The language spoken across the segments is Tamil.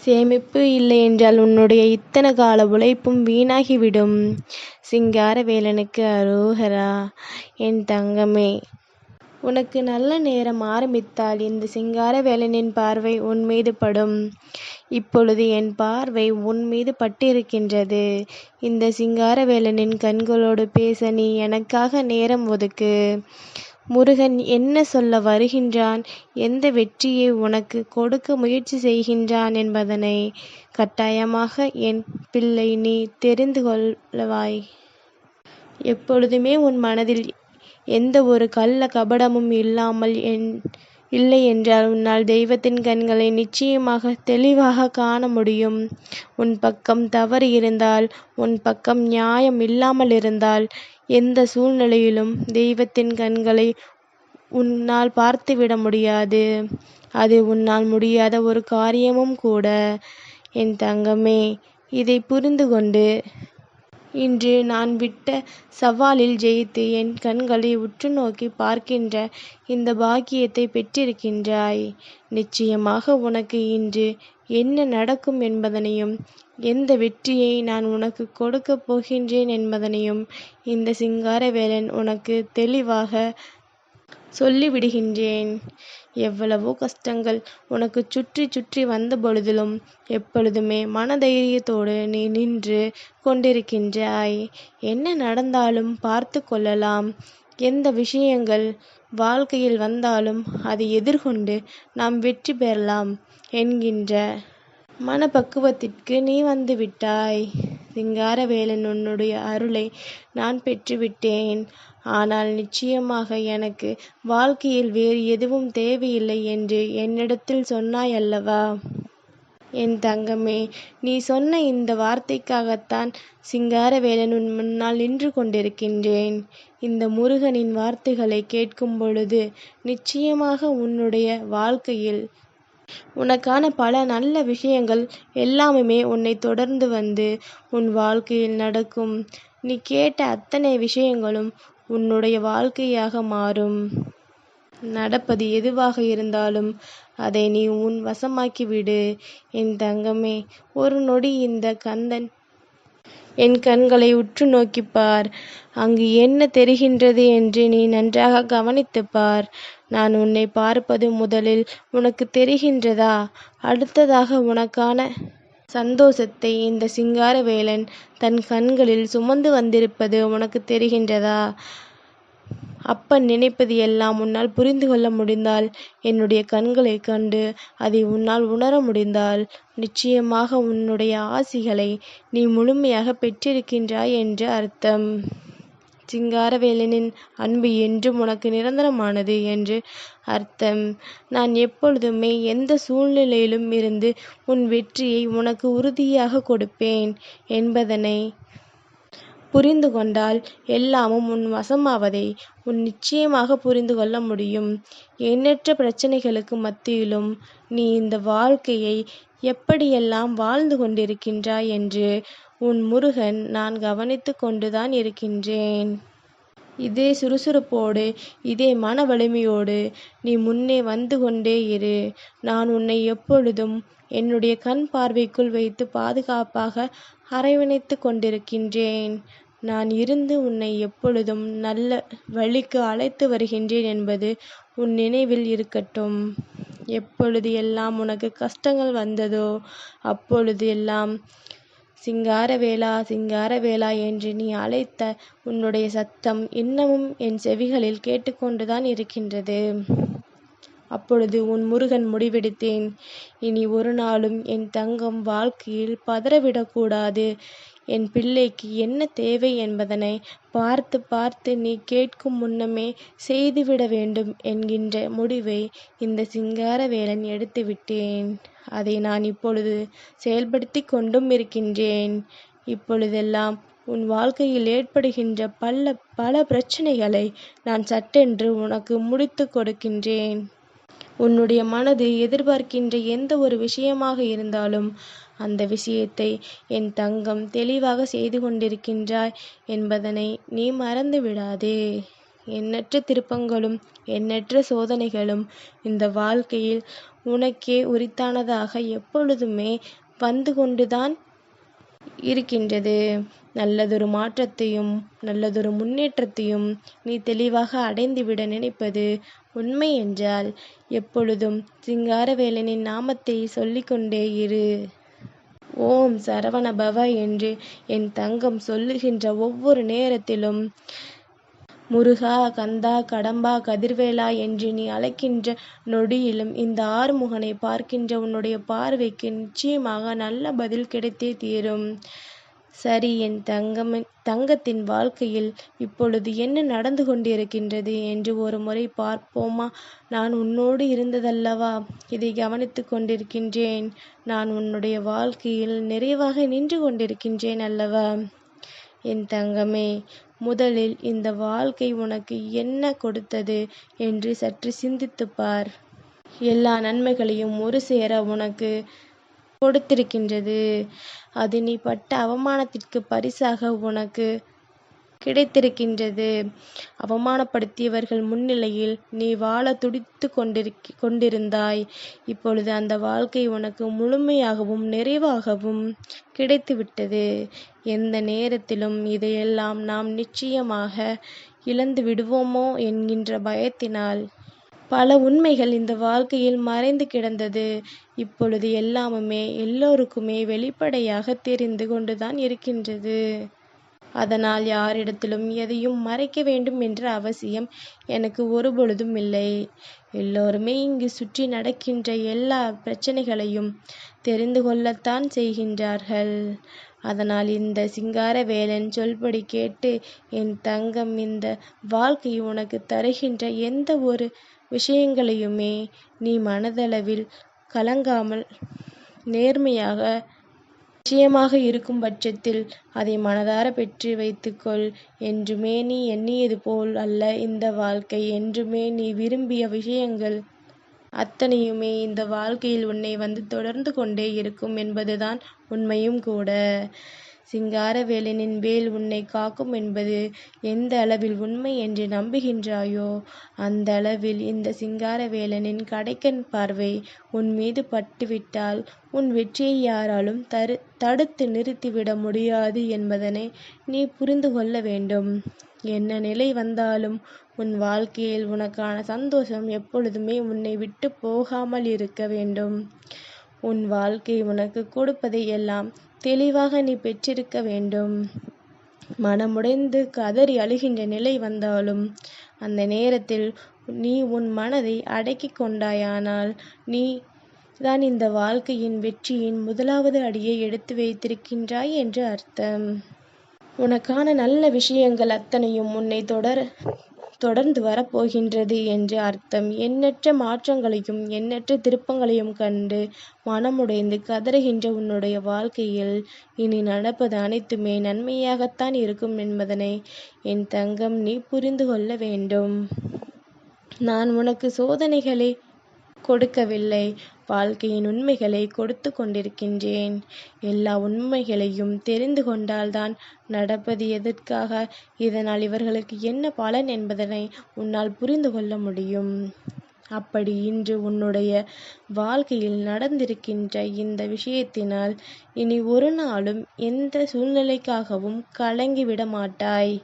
சேமிப்பு இல்லையென்றால் உன்னுடைய இத்தனை கால உழைப்பும் வீணாகிவிடும். சிங்காரவேலனுக்கு அரோகரா. என் தங்கமே, உனக்கு நல்ல நேரம் ஆரம்பித்தால் இந்த சிங்காரவேலனின் பார்வை உன்மீது படும். இப்பொழுது என் பார்வை உன்மீது பட்டிருக்கின்றது. இந்த சிங்காரவேலனின் கண்களோடு பேச நீ எனக்காக நேரம் ஒதுக்கு. முருகன் என்ன சொல்ல வருகின்றான், எந்த வெற்றியை உனக்கு கொடுக்க முயற்சி செய்கின்றான் என்பதனை கட்டாயமாக என் பிள்ளை நீ தெரிந்து கொள்வாய். எப்பொழுதுமே உன் மனதில் எந்த ஒரு கள்ள கபடமும் இல்லாமல் இல்லை என்றால் உன்னால் தெய்வத்தின் கண்களை நிச்சயமாக தெளிவாக காண முடியும். உன் பக்கம் தவறு இருந்தால், உன் பக்கம் நியாயம் இல்லாமல் இருந்தால், எந்த சூழ்நிலையிலும் தெய்வத்தின் கண்களை உன்னால் பார்த்துவிட முடியாது. அது உன்னால் முடியாத ஒரு காரியமும் கூட. என் தங்கமே, இதை புரிந்து கொண்டு இன்று நான் விட்ட சவாலில் ஜெயித்து என் கண்களை உற்று நோக்கி பார்க்கின்ற இந்த பாக்கியத்தை பெற்றிருக்கின்றாய். நிச்சயமாக உனக்கு இன்று என்ன நடக்கும் என்பதனையும், எந்த வெற்றியை நான் உனக்கு கொடுக்கப் போகின்றேன் என்பதனையும் இந்த சிங்காரவேலன் உனக்கு தெளிவாக சொல்லிவிடுகின்றேன். எவ்வளவோ கஷ்டங்கள் உனக்கு சுற்றி சுற்றி வந்த பொழுதிலும் எப்பொழுதுமே மனதைரியத்தோடு நீ நின்று கொண்டிருக்கின்றாய். என்ன நடந்தாலும் பார்த்து கொள்ளலாம். எந்த விஷயங்கள் வாழ்க்கையில் வந்தாலும் அதை எதிர்கொண்டு நாம் வெற்றி பெறலாம் என்கின்ற மனப்பக்குவத்திற்கு நீ வந்து விட்டாய். சிங்காரவேலன் உன்னுடைய அருளை நான் பெற்றுவிட்டேன். ஆனால் நிச்சயமாக எனக்கு வாழ்க்கையில் வேறு எதுவும் தேவையில்லை என்று என்னிடத்தில் சொன்னாய் அல்லவா? என் தங்கமே, நீ சொன்ன இந்த வார்த்தைக்காகத்தான் சிங்காரவேலன் உன் முன்னால் நின்று கொண்டிருக்கின்றேன். இந்த முருகனின் வார்த்தைகளை கேட்கும் பொழுது நிச்சயமாக உன்னுடைய வாழ்க்கையில் உனக்கான பல நல்ல விஷயங்கள் எல்லாமே உன்னை தொடர்ந்து வந்து உன் வாழ்க்கையில் நடக்கும். நீ கேட்ட அத்தனை விஷயங்களும் உன்னுடைய வாழ்க்கையாக மாறும். நடப்பது எதுவாக இருந்தாலும் அதை நீ உன் வசமாக்கிவிடு. என் தங்கமே, ஒரு நொடி இந்த கந்தன் என் கண்களை உற்று நோக்கிப்பார். அங்கு என்ன தெரிகின்றது என்று நீ நன்றாக கவனித்துப் பார். நான் உன்னை பார்ப்பது முதலில் உனக்கு தெரிகின்றதா? அடுத்ததாக உனக்கான சந்தோஷத்தை இந்த சிங்காரவேலன் தன் கண்களில் சுமந்து வந்திருப்பது உனக்கு தெரிகின்றதா? அப்பன் நினைப்பது எல்லாம் உன்னால் புரிந்து கொள்ள முடிந்தால், என்னுடைய கண்களை கண்டு அதை உன்னால் உணர முடிந்தால், நிச்சயமாக உன்னுடைய ஆசிகளை நீ முழுமையாக பெற்றிருக்கின்றாய் என்று அர்த்தம். சிங்காரவேலனின் அன்பு என்றும் உனக்கு நிரந்தரமானது என்று அர்த்தம். நான் எப்பொழுதுமே எந்த சூழ்நிலையிலும் இருந்து உன் வெற்றியை உனக்கு உறுதியாக கொடுப்பேன் என்பதனை புரிந்து கொண்டால் எல்லாமும் உன் வசமாவதை உன் நிச்சயமாக புரிந்து கொள்ள முடியும். எண்ணற்ற பிரச்சனைகளுக்கு மத்தியிலும் நீ இந்த வாழ்க்கையை எப்படியெல்லாம் வாழ்ந்து கொண்டிருக்கின்றாய் என்று உன் முருகன் நான் கவனித்து கொண்டுதான் இருக்கின்றேன். இதே சுறுசுறுப்போடு, இதே மன வலிமையோடு நீ முன்னே வந்து கொண்டே இரு. நான் உன்னை எப்பொழுதும் என்னுடைய கண் பார்வைக்குள் வைத்து பாதுகாப்பாக அரவணைத்து கொண்டிருக்கின்றேன். நான் இருந்து உன்னை எப்பொழுதும் நல்ல வழிக்கு அழைத்து வருகின்றேன் என்பது உன் நினைவில் இருக்கட்டும். எப்பொழுது எல்லாம் உனக்கு கஷ்டங்கள் வந்ததோ அப்பொழுது எல்லாம் சிங்காரவேலா, சிங்காரவேலா என்று நீ அழைத்த உன்னுடைய சத்தம் இன்னமும் என் செவிகளில் கேட்டுக்கொண்டுதான் இருக்கின்றது. அப்பொழுது உன் முருகன் முடிவெடுத்தேன். இனி ஒரு நாளும் என் தங்கம் வாழ்க்கையில் பதறவிடக்கூடாது. என் பிள்ளைக்கு என்ன தேவை என்பதனை பார்த்து பார்த்து நீ கேட்கும் முன்னமே செய்துவிட வேண்டும் என்கின்ற முடிவை இந்த சிங்காரவேலன் எடுத்துவிட்டேன். அதை நான் இப்பொழுது செயல்படுத்தி கொண்டும் இருக்கின்றேன். இப்பொழுதெல்லாம் உன் வாழ்க்கையில் ஏற்படுகின்ற பல பிரச்சனைகளை நான் சட்டென்று உனக்கு முடித்து கொடுக்கின்றேன். உன்னுடைய மனது எதிர்பார்க்கின்ற எந்த ஒரு விஷயமாக இருந்தாலும் அந்த விஷயத்தை என் தங்கம் தெளிவாக செய்து கொண்டிருக்கின்றாய் என்பதனை நீ மறந்து விடாதே. எண்ணற்ற திருப்பங்களும் எண்ணற்ற சோதனைகளும் இந்த வாழ்க்கையில் உனக்கே உரித்தானதாக எப்பொழுதுமே வந்து கொண்டுதான் இருக்கின்றது. நல்லதொரு மாற்றத்தையும் நல்லதொரு முன்னேற்றத்தையும் நீ தெளிவாக அடைந்துவிட நினைப்பது உண்மை என்றால் எப்பொழுதும் சிங்காரவேலனின் நாமத்தை சொல்லிக்கொண்டே இரு. ஓம் சரவணபவ என்று என் தங்கம் சொல்லுகின்ற ஒவ்வொரு நேரத்திலும், முருகா, கந்தா, கடம்பா, கதிர்வேலா என்று நீ அழைக்கின்ற நொடியிலும் இந்த ஆறுமுகனை பார்க்கின்ற உன்னுடைய பார்வைக்கு நிச்சயமாக நல்ல பதில் கிடைத்தே தீரும். சரி, என் தங்கத்தின் வாழ்க்கையில் இப்பொழுது என்ன நடந்து கொண்டிருக்கின்றது என்று ஒரு முறை பார்ப்போமா? நான் உன்னோடு இருந்ததல்லவா, இதை கவனித்து கொண்டிருக்கின்றேன். நான் உன்னுடைய வாழ்க்கையில் நிறைவாக நின்று கொண்டிருக்கின்றேன் அல்லவா? என் தங்கமே, முதலில் இந்த வாழ்க்கை உனக்கு என்ன கொடுத்தது என்று சற்று சிந்தித்துப் பார். எல்லா நன்மைகளையும் ஒரு சேர உனக்கு கொடுத்திருக்கின்றது. அது நீ பட்ட அவமானத்திற்கு பரிசாக உனக்கு கிடைத்திருக்கின்றது. அவமானப்படுத்தியவர்கள் முன்னிலையில் நீ வாழ துடித்து கொண்டிருந்தாய். இப்பொழுது அந்த வாழ்க்கை உனக்கு முழுமையாகவும் நிறைவாகவும் கிடைத்துவிட்டது. எந்த நேரத்திலும் இதையெல்லாம் நாம் நிச்சயமாக இழந்து விடுவோமோ என்கின்ற பயத்தினால் பல உண்மைகள் இந்த வாழ்க்கையில் மறைந்து கிடந்தது. இப்பொழுது எல்லாமுமே எல்லோருக்குமே வெளிப்படையாக தெரிந்து கொண்டுதான் இருக்கின்றது. அதனால் யாரிடத்திலும் எதையும் மறைக்க வேண்டும் என்ற அவசியம் எனக்கு ஒருபொழுதும் இல்லை. எல்லோருமே இங்கு சுற்றி நடக்கின்ற எல்லா பிரச்சனைகளையும் தெரிந்து கொள்ளத்தான் செய்கின்றார்கள். அதனால் இந்த சிங்காரவேலன் சொல்படி கேட்டு என் தங்கம், இந்த வாழ்க்கை உனக்கு தருகின்ற எந்த ஒரு விஷயங்களையுமே நீ மனதளவில் கலங்காமல் நேர்மையாக நிச்சயமாக இருக்கும் பட்சத்தில் அதை மனதார பெற்று வைத்துக்கொள். என்றுமே நீ எண்ணியது போல் அல்ல இந்த வாழ்க்கை. என்றுமே நீ விரும்பிய விஷயங்கள் அத்தனையுமே இந்த வாழ்க்கையில் உன்னை வந்து தொடர்ந்து கொண்டே இருக்கும் என்பதுதான் உண்மையும் கூட. சிங்காரவேலனின் வேல் உன்னை காக்கும் என்பது எந்த அளவில் உண்மை என்று நம்புகின்றாயோ அந்த அளவில் இந்த சிங்காரவேலனின் கடைக்கண் பார்வை உன் மீது பட்டுவிட்டால் உன் வெற்றியை யாராலும் தடுத்து நிறுத்திவிட முடியாது என்பதனை நீ புரிந்து கொள்ள வேண்டும். என்ன நிலை வந்தாலும் உன் வாழ்க்கையில் உனக்கான சந்தோஷம் எப்பொழுதுமே உன்னை விட்டு போகாமல் இருக்க வேண்டும். உன் வாழ்க்கை உனக்கு கொடுப்பதை எல்லாம் தெளிவாக நீ பெற்றிருக்க வேண்டும். மனமுடைந்து கதறி அழுகின்ற நிலை வந்தாலும் அந்த நேரத்தில் நீ உன் மனதை அடக்கி கொண்டாயானால் நீ தான் இந்த வாழ்க்கையின் வெற்றியின் முதலாவது அடியை எடுத்து வைத்திருக்கின்றாய் என்று அர்த்தம். உனக்கான நல்ல விஷயங்கள் அத்தனையும் உன்னை தொடர்ந்து வரப்போகின்றது என்று அர்த்தம். எண்ணற்ற மாற்றங்களையும் எண்ணற்ற திருப்பங்களையும் கண்டு மனமுடைந்து கதறுகின்ற உன்னுடைய வாழ்க்கையில் இனி நடப்பது அனைத்துமே நன்மையாகத்தான் இருக்கும் என்பதனை என் தங்கம் நீ புரிந்து கொள்ள வேண்டும். நான் உனக்கு சோதனைகளை கொடுக்கவில்லை, வாழ்க்கையின் உண்மைகளை கொடுத்து கொண்டிருக்கின்றேன். எல்லா உண்மைகளையும் தெரிந்து கொண்டால்தான் நடப்பது எதற்காக, இதனால் இவர்களுக்கு என்ன பலன் என்பதனை உன்னால் புரிந்து கொள்ள முடியும். அப்படி இன்று உன்னுடைய வாழ்க்கையில் நடந்திருக்கின்ற இந்த விஷயத்தினால் இனி ஒரு நாளும் எந்த சூழ்நிலைக்காகவும் கலங்கிவிட மாட்டாய்.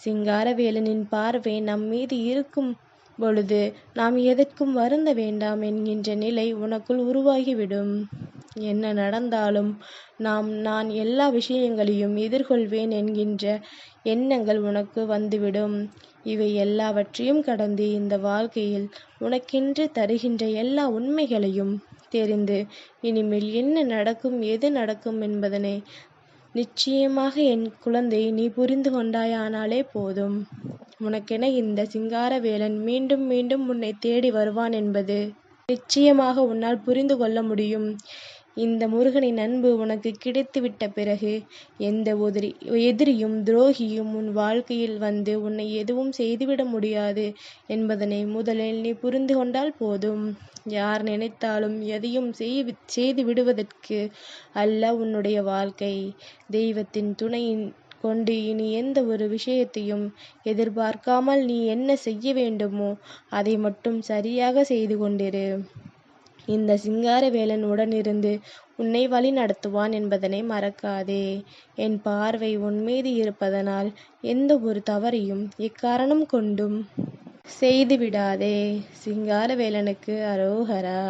சிங்காரவேலனின் பார்வை நம் மீது இருக்கும் பொழுது நாம் எதற்கும் வருந்த வேண்டாம் என்கின்ற நிலை உனக்குள் உருவாகிவிடும். என்ன நடந்தாலும் நான் எல்லா விஷயங்களையும் எதிர்கொள்வேன் என்கின்ற எண்ணங்கள் உனக்கு வந்துவிடும். இவை எல்லாவற்றையும் கடந்து இந்த வாழ்க்கையில் உனக்கென்று தருகின்ற எல்லா உண்மைகளையும் தெரிந்து இனிமேல் என்ன நடக்கும் எது நடக்கும் என்பதனை நிச்சயமாக என் குழந்தை நீ புரிந்து கொண்டாயானாலே போதும். உனக்கென இந்த சிங்காரவேலன் மீண்டும் மீண்டும் உன்னை தேடி வருவான் என்பது நிச்சயமாக உன்னால் புரிந்து கொள்ள முடியும். இந்த முருகனின் அன்பு உனக்கு கிடைத்துவிட்ட பிறகு எந்த எதிரியும் துரோகியும் உன் வாழ்க்கையில் வந்து உன்னை எதுவும் செய்துவிட முடியாது என்பதனை முதலில் நீ புரிந்து கொண்டால் போதும். யார் நினைத்தாலும் எதையும் செய்து விடுவதற்கு அல்ல உன்னுடைய வாழ்க்கை. தெய்வத்தின் துணையின் கொண்டு இனி எந்த ஒரு விஷயத்தையும் எதிர்பார்க்காமல் நீ என்ன செய்ய வேண்டுமோ அதை மட்டும் சரியாக செய்து கொண்டிரு. இந்த சிங்காரவேலன் உடனிருந்து உன்னை வழி நடத்துவான் என்பதனை மறக்காதே. என் பார்வை உன்மீது இருப்பதனால் எந்த ஒரு தவறையும் எக்காரணம் கொண்டும் செய்து விடாதே. சிங்காரவேலனுக்கு அரோகரா.